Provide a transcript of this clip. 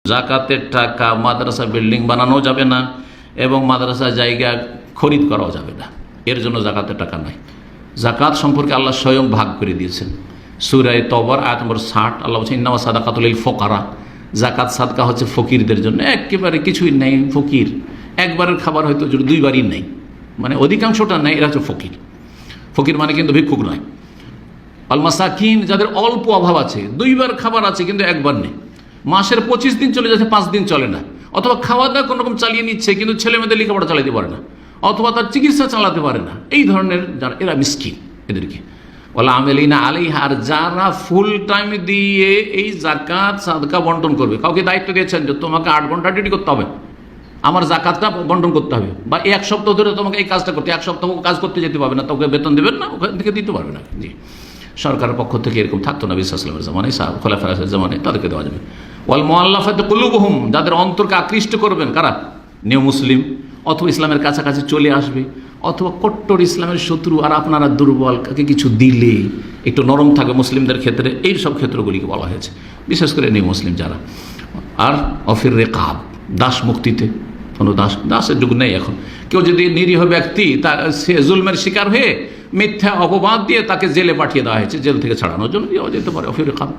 জাকাতের টাকা মাদ্রাসা বিল্ডিং বানানো যাবে না এবং মাদ্রাসা জায়গা খরিদ করাও যাবে না, এর জন্য জাকাতের টাকা নাই। জাকাত সম্পর্কে আল্লাহ স্বয়ং ভাগ করে দিয়েছেন। সূরা তওবার আয়াত নম্বর 60 আল্লাহ বলছেন ইন্নামা সাদাকাতুল লিল ফুকারা, জাকাত সাদকা হচ্ছে ফকিরদের জন্য। একেবারে কিছুই নেই, ফকির একবারের খাবার হয়তো দুইবারই নেই, মানে অধিকাংশটা নেই, এরা হচ্ছে ফকির। ফকির মানে কিন্তু ভিক্ষুক নয়। আল মাসাকিন, যাদের অল্প অভাব আছে, দুইবার খাবার আছে কিন্তু একবার নেই, মাসের 25 দিন চলে যাচ্ছে, 5 দিন চলে না, অথবা খাওয়া দাওয়া কোনো রকম চালিয়ে নিচ্ছে কিন্তু ছেলে মেয়েদের লেখাপড়া চালাতে পারে না, অথবা তার চিকিৎসা চালাতে পারে না, এই ধরনের যারা, এরা মিসকিন, এদেরকে ওয়ালা আমেলিনা আলাইহা। আর যারা ফুল টাইম দিয়ে এই জাকাত সাদকা বন্টন করবে, কাউকে দায়িত্ব দিয়েছেন যে তোমাকে 8 ঘন্টা ডিউটি করতে হবে, আমার জাকাতটা বন্টন করতে হবে, বা 1 সপ্তাহ ধরে তোমাকে এই কাজটা করতে, 1 সপ্তাহ কাজ করতে যেতে পারবে না, তোকে বেতন দেবেন না, ওখান থেকে দিতে পারবে না। জি, সরকারের পক্ষ থেকে এরকম থাকতো না, নবী সাল্লাল্লাহু আলাইহি ওয়াসাল্লামের জামানায়, খোলাফায়ে জামানায় তাদেরকে দেওয়া যাবে। ওয়াল মুআল্লাফাতি কুলুবুহুম, যাদের অন্তরকে আকৃষ্ট করবেন, কারা? নিউ মুসলিম, অথবা ইসলামের কাছাকাছি চলে আসবে, অথবা কট্টর ইসলামের শত্রু, আর আপনারা দুর্বল, কাকে কিছু দিলে একটু নরম থাকবে মুসলিমদের ক্ষেত্রে, এই সব ক্ষেত্রগুলিকে বলা হয়েছে, বিশেষ করে নিউ মুসলিম যারা। আর অফির রেকাব, দাস মুক্তিতে, কোনো দাসের যুগ নেই এখন। কেউ যদি নিরীহ ব্যক্তি সে জুলমের শিকার হয়ে মিথ্যা অপবাদ দিয়ে তাকে জেলে পাঠিয়ে দেওয়া হয়েছে, জেল থেকে ছাড়ানোর জন্য দেওয়া যেতে পারে অফির রেকাব।